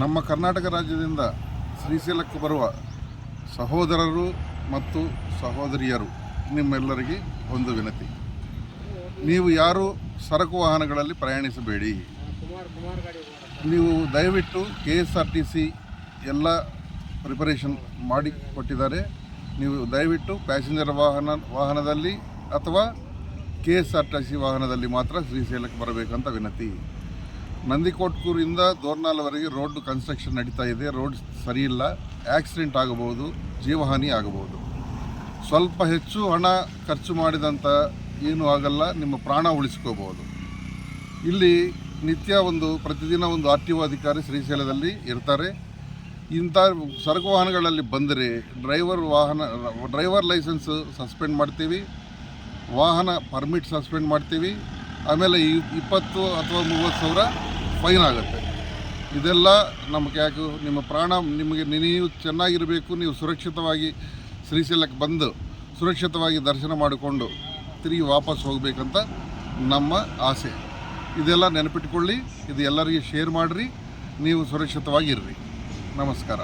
ನಮ್ಮ ಕರ್ನಾಟಕ ರಾಜ್ಯದಿಂದ ಶ್ರೀಶೈಲಕ್ಕೆ ಬರುವ ಸಹೋದರರು ಮತ್ತು ಸಹೋದರಿಯರು ನಿಮ್ಮೆಲ್ಲರಿಗೆ ಒಂದು ವಿನತಿ. ನೀವು ಯಾರು ಸರಕು ವಾಹನಗಳಲ್ಲಿ ಪ್ರಯಾಣಿಸಬೇಡಿ. ನೀವು ದಯವಿಟ್ಟು KSRTC ಎಲ್ಲ ಪ್ರಿಪರೇಷನ್ ಮಾಡಿ ಕೊಟ್ಟಿದ್ದಾರೆ. ನೀವು ದಯವಿಟ್ಟು ಪ್ಯಾಸೆಂಜರ್ ವಾಹನದಲ್ಲಿ ಅಥವಾ KSRTC ವಾಹನದಲ್ಲಿ ಮಾತ್ರ ಶ್ರೀಶೈಲಕ್ಕೆ ಬರಬೇಕಂತ ವಿನತಿ. ನಂದಿಕೋಟ್ಕೂರಿಂದ ದೋರ್ನಾಲ್ವರೆಗೆ ರೋಡ್ ಕನ್ಸ್ಟ್ರಕ್ಷನ್ ನಡೀತಾ ಇದೆ. ರೋಡ್ ಸರಿಯಿಲ್ಲ, ಆಕ್ಸಿಡೆಂಟ್ ಆಗಬಹುದು, ಜೀವಹಾನಿ ಆಗಬಹುದು. ಸ್ವಲ್ಪ ಹೆಚ್ಚು ಹಣ ಖರ್ಚು ಮಾಡಿದಂಥ ಏನೂ ಆಗಲ್ಲ, ನಿಮ್ಮ ಪ್ರಾಣ ಉಳಿಸ್ಕೋಬಹುದು. ಇಲ್ಲಿ ನಿತ್ಯ ಪ್ರತಿದಿನ RTO ಅಧಿಕಾರಿ ಶ್ರೀಶೈಲದಲ್ಲಿ ಇರ್ತಾರೆ. ಇಂಥ ಸರಕು ವಾಹನಗಳಲ್ಲಿ ಬಂದರೆ ಡ್ರೈವರ್ ಲೈಸೆನ್ಸ್ ಸಸ್ಪೆಂಡ್ ಮಾಡ್ತೀವಿ, ವಾಹನ ಪರ್ಮಿಟ್ ಸಸ್ಪೆಂಡ್ ಮಾಡ್ತೀವಿ. ಆಮೇಲೆ 20 ಅಥವಾ 30 ಸಾವಿರ ಫೈನ್ ಆಗುತ್ತೆ. ಇದೆಲ್ಲ ನಮಗೆ ಯಾಕೆ, ನಿಮ್ಮ ಪ್ರಾಣ ನೀವು ಚೆನ್ನಾಗಿರಬೇಕು, ನೀವು ಸುರಕ್ಷಿತವಾಗಿ ಶ್ರೀಶೈಲಕ್ಕೆ ಬಂದು ಸುರಕ್ಷಿತವಾಗಿ ದರ್ಶನ ಮಾಡಿಕೊಂಡು ತಿರುಗಿ ವಾಪಸ್ ಹೋಗಬೇಕಂತ ನಮ್ಮ ಆಸೆ. ಇದೆಲ್ಲ ನೆನಪಿಟ್ಕೊಳ್ಳಿ, ಇದು ಎಲ್ಲರಿಗೆ ಶೇರ್ ಮಾಡಿರಿ, ನೀವು ಸುರಕ್ಷಿತವಾಗಿರ್ರಿ. ನಮಸ್ಕಾರ.